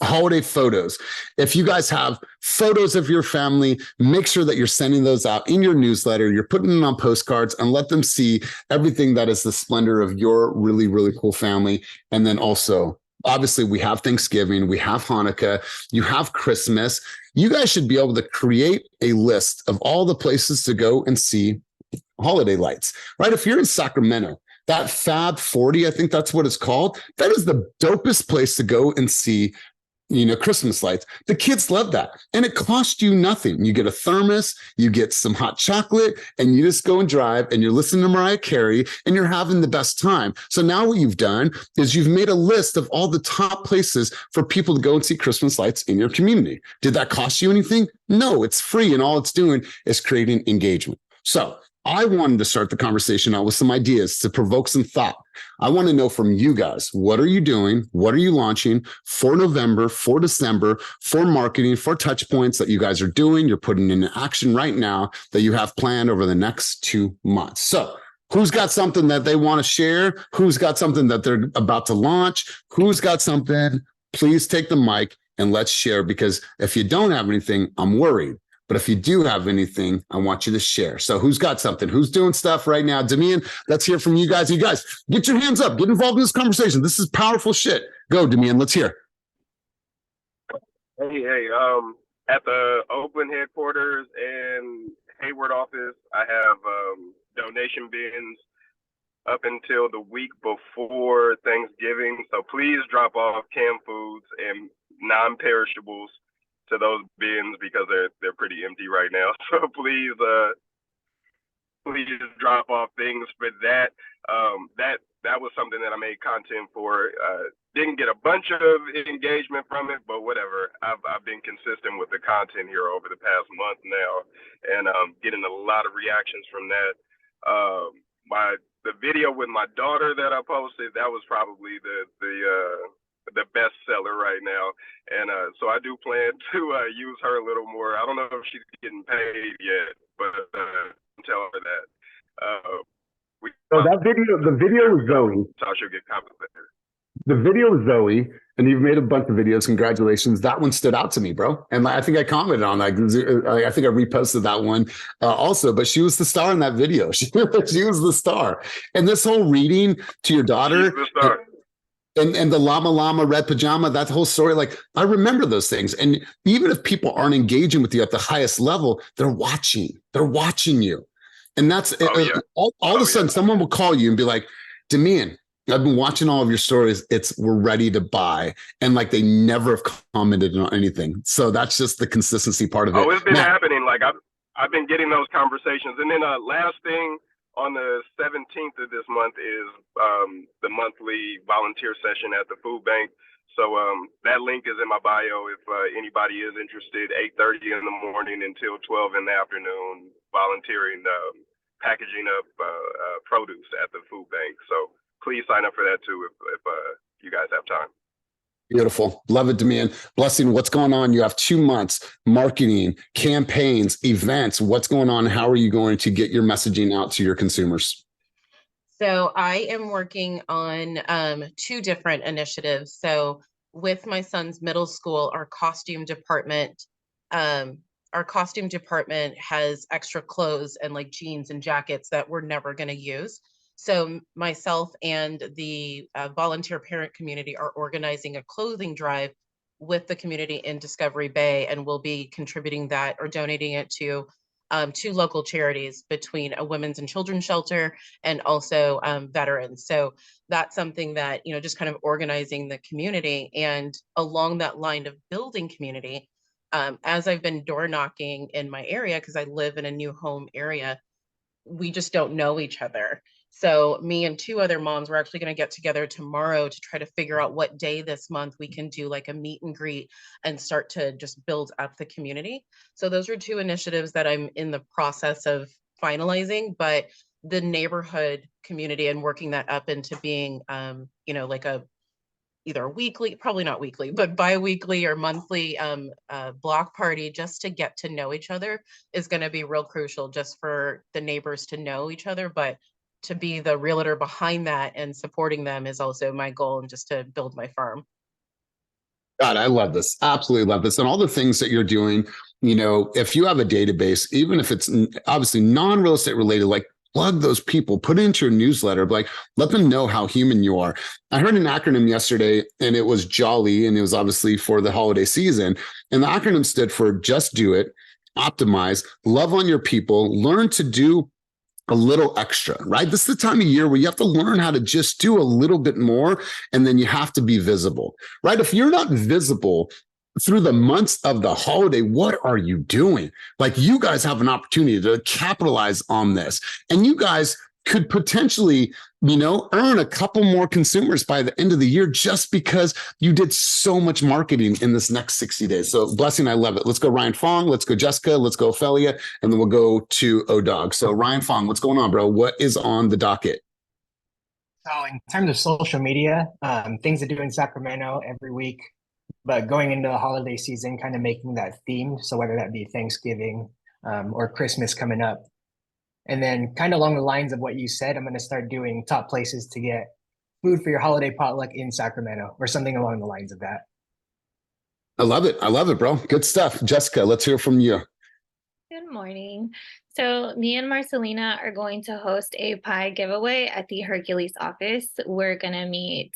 [SPEAKER 1] holiday photos. If you guys have photos of your family, make sure that you're sending those out in your newsletter. You're putting them on postcards, and let them see everything that is the splendor of your really, really cool family. And then also, obviously, we have Thanksgiving, we have Hanukkah, you have Christmas. You guys should be able to create a list of all the places to go and see holiday lights, right? If you're in Sacramento, that Fab 40, I think that's what it's called, that is the dopest place to go and see Christmas lights. The kids love that. And it costs you nothing. You get a thermos, you get some hot chocolate, and you just go and drive, and you're listening to Mariah Carey, and you're having the best time. So now what you've done is you've made a list of all the top places for people to go and see Christmas lights in your community. Did that cost you anything? No, it's free. And all it's doing is creating engagement. So I wanted to start the conversation out with some ideas to provoke some thought. I want to know from you guys, what are you doing? What are you launching for November, for December, for marketing, for touch points that you guys are doing, you're putting into action right now, that you have planned over the next 2 months? So who's got something that they want to share? Who's got something that they're about to launch? Who's got something? Please take the mic and let's share, because if you don't have anything, I'm worried. But if you do have anything, I want you to share. So who's got something? Who's doing stuff right now? Damian, let's hear from you guys. You guys, get your hands up. Get involved in this conversation. This is powerful shit. Go, Damian. Let's hear.
[SPEAKER 7] Hey, at the Oakland headquarters and Hayward office, I have donation bins up until the week before Thanksgiving. So please drop off canned foods and non-perishables to those bins because they're pretty empty right now. So please drop off things for that. That was something that I made content for. Didn't get a bunch of engagement from it, but whatever. I've been consistent with the content here over the past month now, and getting a lot of reactions from that. The video with my daughter that I posted, that was probably the best seller right now, and so I do plan to use her a little more. I don't know if she's getting paid yet, but tell her that.
[SPEAKER 1] So that video, the video was Zoe.
[SPEAKER 7] So I should get compensated.
[SPEAKER 1] The video is Zoe, and you've made a bunch of videos. Congratulations. That one stood out to me, bro. And I think I commented on that. I think I reposted that one also, but she was the star in that video. She was the star. And this whole reading to your daughter.
[SPEAKER 7] She's the star.
[SPEAKER 1] And the llama llama red pajama, that whole story, like I remember those things. And even if people aren't engaging with you at the highest level, they're watching you. And that's all of a sudden someone will call you and be like, Damian, I've been watching all of your stories. We're ready to buy. And like they never have commented on anything. So that's just the consistency part of it.
[SPEAKER 7] Oh, it's been happening. Like I've been getting those conversations. And then last thing on the 17th of this month is the monthly volunteer session at the food bank. So that link is in my bio if anybody is interested. 8:30 in the morning until 12 in the afternoon, volunteering, packaging up produce at the food bank. So please sign up for that too if you guys have time.
[SPEAKER 1] Beautiful. Love it, Damian. Blessing, what's going on? You have 2 months, marketing, campaigns, events. What's going on? How are you going to get your messaging out to your consumers?
[SPEAKER 3] So I am working on 2 different initiatives. So with my son's middle school, our costume department has extra clothes and like jeans and jackets that we're never going to use. So myself and the volunteer parent community are organizing a clothing drive with the community in Discovery Bay, and we'll be contributing that or donating it to 2 local charities between a women's and children's shelter and also veterans. So that's something that, just kind of organizing the community. And along that line of building community, as I've been door knocking in my area, because I live in a new home area, we just don't know each other. So me and 2 other moms, we're actually going to get together tomorrow to try to figure out what day this month we can do like a meet and greet and start to just build up the community. So those are 2 initiatives that I'm in the process of finalizing, but the neighborhood community and working that up into being, like either a weekly, probably not weekly, but bi-weekly or monthly block party just to get to know each other is going to be real crucial just for the neighbors to know each other. But to be the realtor behind that and supporting them is also my goal, and just to build my firm.
[SPEAKER 1] God, I love this. Absolutely love this. And all the things that you're doing, if you have a database, even if it's obviously non-real estate related, like plug those people, put it into your newsletter, like let them know how human you are. I heard an acronym yesterday and it was JOLLY, and it was obviously for the holiday season. And the acronym stood for just do it, optimize, love on your people, learn to do a little extra, right? This is the time of year where you have to learn how to just do a little bit more, and then you have to be visible, right? If you're not visible through the months of the holiday, what are you doing? Like, you guys have an opportunity to capitalize on this, and you guys could potentially, earn a couple more consumers by the end of the year just because you did so much marketing in this next 60 days. So Blessing, I love it. Let's go Ryan Fong. Let's go Jessica. Let's go Ophelia. And then we'll go to O-Dog. So Ryan Fong, what's going on, bro? What is on the docket?
[SPEAKER 8] So in terms of social media, things to do in Sacramento every week, but going into the holiday season, kind of making that themed. So whether that be Thanksgiving or Christmas coming up. And then kind of along the lines of what you said, I'm going to start doing top places to get food for your holiday potluck in Sacramento, or something along the lines of that.
[SPEAKER 1] I love it. I love it, bro. Good stuff. Jessica, let's hear from you.
[SPEAKER 9] Good morning. So me and Marcelina are going to host a pie giveaway at the Hercules office. We're gonna meet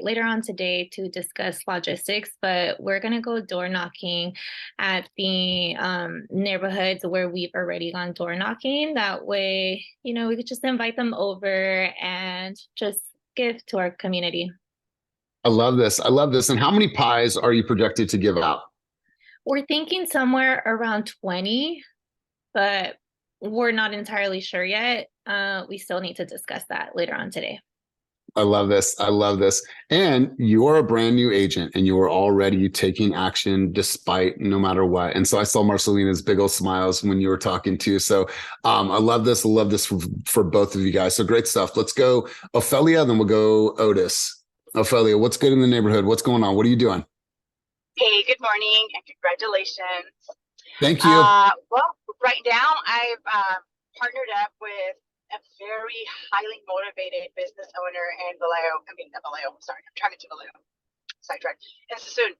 [SPEAKER 9] later on today to discuss logistics, but we're gonna go door knocking at the neighborhoods where we've already gone door knocking. That way, we could just invite them over and just give to our community.
[SPEAKER 1] I love this. I love this. And how many pies are you projected to give out?
[SPEAKER 9] We're thinking somewhere around 20, but we're not entirely sure yet. We still need to discuss that later on today.
[SPEAKER 1] I love this. I love this. And you're a brand new agent and you are already taking action despite no matter what. And so I saw Marcelina's big old smiles when you were talking too. So I love this. I love this for both of you guys. So great stuff. Let's go Ophelia, then we'll go Otis. Ophelia, what's good in the neighborhood? What's going on? What are you doing?
[SPEAKER 10] Hey, good morning and congratulations.
[SPEAKER 1] Thank you.
[SPEAKER 10] Well, right now I've partnered up with a very highly motivated business owner in Vallejo. Sorry, I'm trying to Vallejo. Sidetrack. In Sassoon.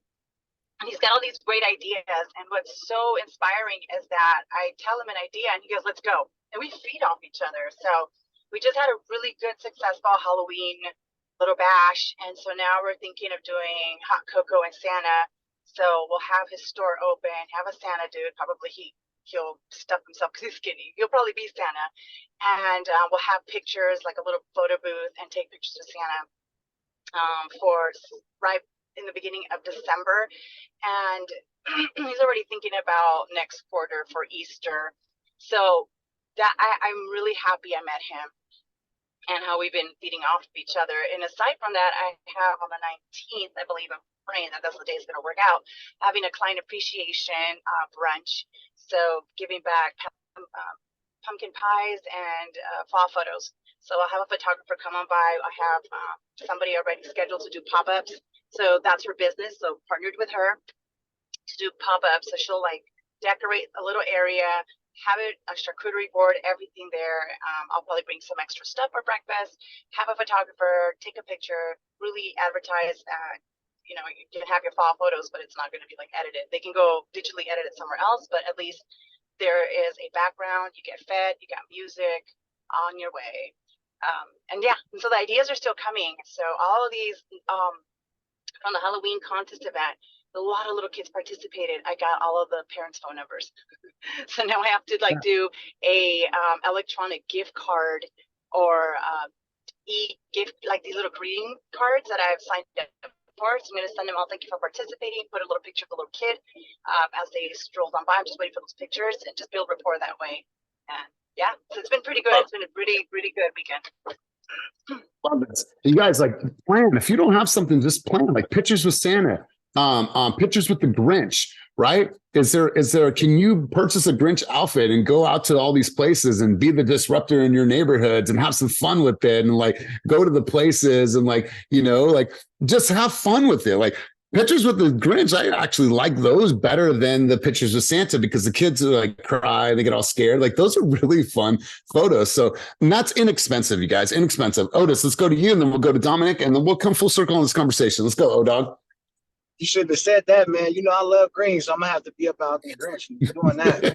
[SPEAKER 10] And he's got all these great ideas. And what's so inspiring is that I tell him an idea and he goes, let's go. And we feed off each other. So we just had a really good, successful Halloween little bash. And so now we're thinking of doing hot cocoa and Santa. So we'll have his store open, have a Santa dude. Probably he'll stuff himself because he's skinny. He'll probably be Santa. And we'll have pictures, like a little photo booth, and take pictures of Santa for right in the beginning of December. And he's already thinking about next quarter for Easter. So that I'm really happy I met him and how we've been feeding off of each other. And aside from that, I have on the 19th, I believe, I'm praying that that's the day it's going to work out, having a client appreciation brunch. So giving back pumpkin pies and fall photos. So I'll have a photographer come on by. I have somebody already scheduled to do pop-ups. So that's her business. So partnered with her to do pop-ups. So she'll like decorate a little area, have it a charcuterie board, everything there. I'll probably bring some extra stuff for breakfast, have a photographer take a picture, really advertise. You can have your fall photos, but it's not going to be like edited. They can go digitally edit it somewhere else, but at least there is a background. You get fed, you got music on your way. And so the ideas are still coming. So all of these from the Halloween contest event, a lot of little kids participated. I got all of the parents' phone numbers. So now I have to do a electronic gift card or e-gift, like these little greeting cards that I've signed up for. So I'm going to send them all, thank you for participating, put a little picture of the little kid as they strolled on by. I'm just waiting for those pictures and just build rapport that way. And so it's been pretty good. It's been a really, really good weekend.
[SPEAKER 1] Love this. You guys plan. If you don't have something, just plan, like pictures with Santa, pictures with the Grinch, right? Can you purchase a Grinch outfit and go out to all these places and be the disruptor in your neighborhoods and have some fun with it and go to the places and just have fun with it. Pictures with the Grinch, I actually like those better than the pictures with Santa because the kids cry, they get all scared. Those are really fun photos. So and that's inexpensive, you guys, inexpensive. Otis, let's go to you and then we'll go to Dominic and then we'll come full circle on this conversation. Let's go, O-Dog.
[SPEAKER 11] You should have said that, man. I love green, so I'm gonna have to be about the Grinch doing that.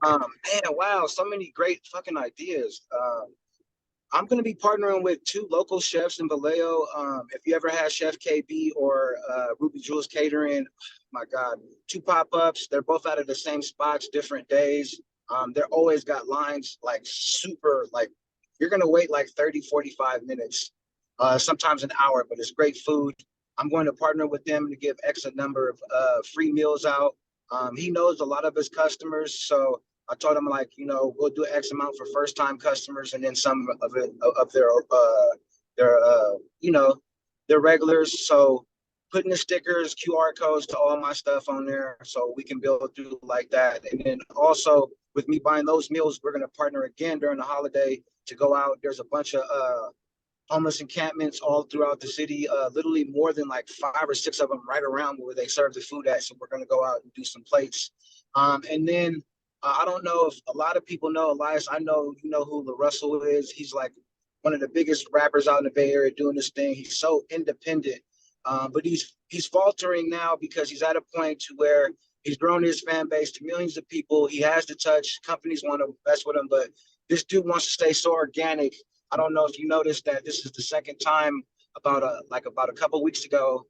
[SPEAKER 11] Man, wow, so many great fucking ideas. I'm gonna be partnering with 2 local chefs in Vallejo. If you ever had Chef KB or Ruby Jules Catering, my God, 2 pop-ups. They're both out of the same spots, different days. They're always got lines super, you're gonna wait 30, 45 minutes, sometimes an hour, but it's great food. I'm going to partner with them to give X a number of free meals out. He knows a lot of his customers, so I told him we'll do X amount for first-time customers, and then some of it of their regulars. So putting the stickers, QR codes to all my stuff on there, so we can build through like that. And then also with me buying those meals, we're going to partner again during the holiday to go out. There's a bunch of homeless encampments all throughout the city, literally more than 5 or 6 of them right around where they serve the food at. So we're going to go out and do some plates. And then I don't know if a lot of people know Elias. I know you know who LaRussell is. He's one of the biggest rappers out in the Bay Area doing this thing. He's so independent, but he's faltering now because he's at a point to where He's grown his fan base to millions of people. He has the touch. Companies want to invest with him, but this dude wants to stay so organic. I don't know if you noticed that this is the second time about a couple of weeks ago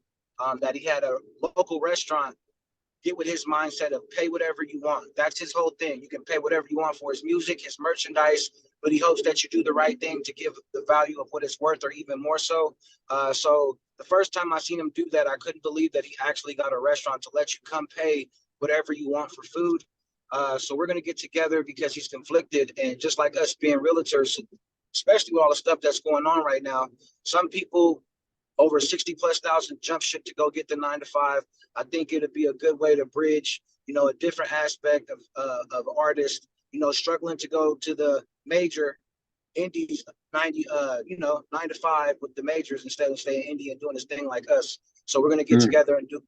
[SPEAKER 11] that he had a local restaurant get with his mindset of pay whatever you want. That's his whole thing. You can pay whatever you want for his music, his merchandise, but he hopes that you do the right thing to give the value of what it's worth, or even more so. So the first time I seen him do that, I couldn't believe that he actually got a restaurant to let you come pay whatever you want for food. So we're going to get together because he's conflicted. And just like us being realtors, especially with all the stuff that's going on right now, some people over 60,000+ jump ship to go get the 9 to 5. I think it'd be a good way to bridge, a different aspect of artists, struggling to go to the major indies 9 to 5 with the majors instead of staying indie and doing this thing like us. So we're gonna get together and do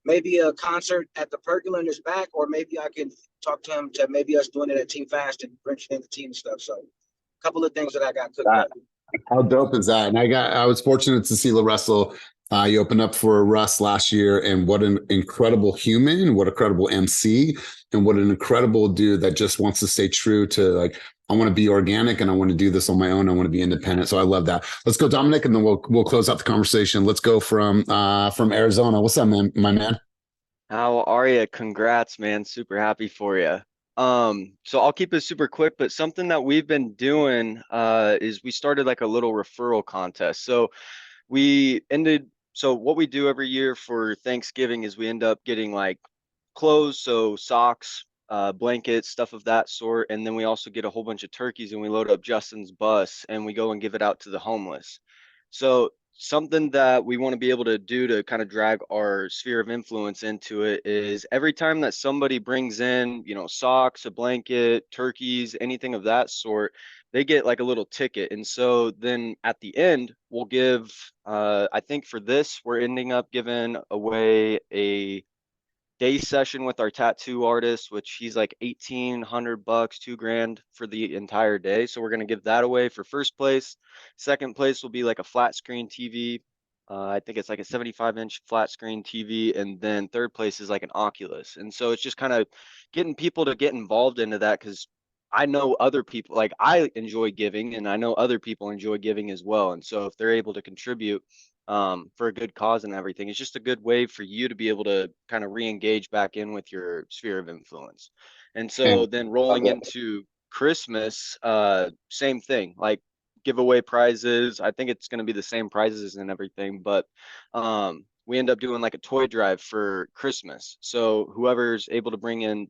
[SPEAKER 11] maybe a concert at the Pergola in his back, or maybe I can talk to him to maybe us doing it at Team Fast and bringing in the team stuff. So a couple of things that I got cooked up.
[SPEAKER 1] How dope is that? And I was fortunate to see LaRussell. You opened up for Russ last year, and what an incredible human, what a credible MC, and what an incredible dude that just wants to stay true to, like, I want to be organic and I want to do this on my own. I want to be independent. So I love that. Let's go, Dominic, and then we'll close out the conversation. Let's go from Arizona. What's up, man, my man?
[SPEAKER 12] How are you? Congrats, man. Super happy for you. So I'll keep it super quick, but something that we've been doing is we started like a little referral contest. So what we do every year for Thanksgiving is we end up getting like clothes, so socks, blankets, stuff of that sort, and then we also get a whole bunch of turkeys and we load up Justin's bus and we go and give it out to the homeless. So something that we want to be able to do to kind of drag our sphere of influence into it is every time that somebody brings in, socks, a blanket, turkeys, anything of that sort, they get like a little ticket. And so then at the end, we'll give, I think for this, we're ending up giving away a day session with our tattoo artist, which he's like $1,800, $2,000 for the entire day. So we're going to give that away for first place. Second place will be like a flat screen TV. I think it's like a 75-inch flat screen TV. And then third place is like an Oculus. And so it's just kind of getting people to get involved into that, because I know other people, like I enjoy giving and I know other people enjoy giving as well. And so if they're able to contribute for a good cause and everything, it's just a good way for you to be able to kind of re-engage back in with your sphere of influence. And so then rolling into Christmas, same thing, like give away prizes. I think it's going to be the same prizes and everything, but we end up doing like a toy drive for Christmas. So whoever's able to bring in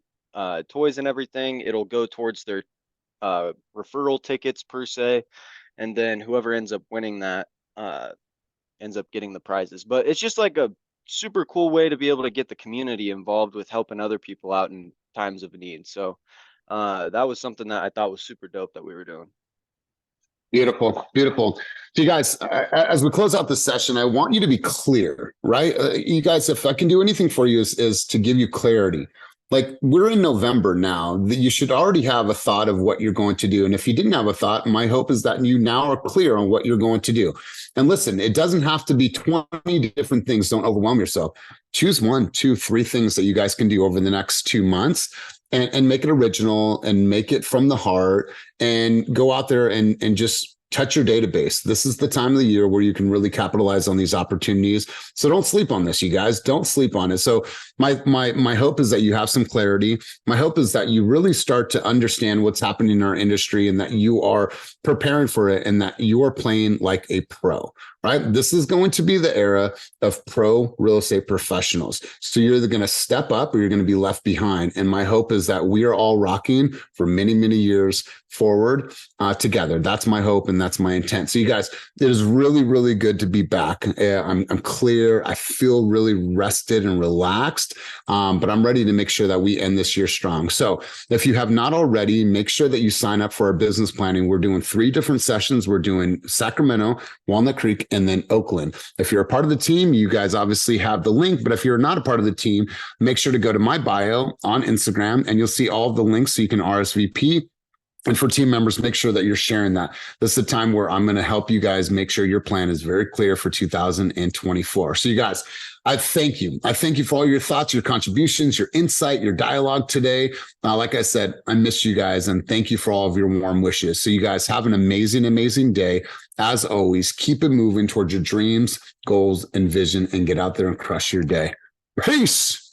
[SPEAKER 12] toys and everything, it'll go towards their referral tickets per se, and then whoever ends up winning that ends up getting the prizes. But it's just like a super cool way to be able to get the community involved with helping other people out in times of need. So that was something that I thought was super dope that we were doing.
[SPEAKER 1] Beautiful, beautiful. So you guys, as we close out this session, I want you to be clear, right? You guys, if I can do anything for you is to give you clarity. Like, we're in November now, that you should already have a thought of what you're going to do. And if you didn't have a thought, my hope is that you now are clear on what you're going to do. And listen, it doesn't have to be 20 different things. Don't overwhelm yourself. Choose 1, 2, 3 things that you guys can do over the next 2 months, and make it original and make it from the heart, and go out there and just touch your database. This is the time of the year where you can really capitalize on these opportunities. So don't sleep on this, you guys. Don't sleep on it. So my hope is that you have some clarity. My hope is that you really start to understand what's happening in our industry, and that you are preparing for it, and that you are playing like a pro, right? This is going to be the era of pro real estate professionals. So you're either going to step up or you're going to be left behind. And my hope is that we are all rocking for many, many years forward together. That's my hope and that's my intent. So you guys, it is really, really good to be back. I'm clear. I feel really rested and relaxed, but I'm ready to make sure that we end this year strong. So if you have not already, make sure that you sign up for our business planning. We're doing 3 different sessions. We're doing Sacramento, Walnut Creek, and then Oakland. If you're a part of the team, you guys obviously have the link, but if you're not a part of the team, make sure to go to my bio on Instagram and you'll see all of the links so you can RSVP. And for team members, make sure that you're sharing that. This is the time where I'm going to help you guys make sure your plan is very clear for 2024. So you guys, I thank you. I thank you for all your thoughts, your contributions, your insight, your dialogue today. Like I said, I miss you guys, and thank you for all of your warm wishes. So you guys have an amazing, amazing day. As always, keep it moving towards your dreams, goals, and vision, and get out there and crush your day. Peace.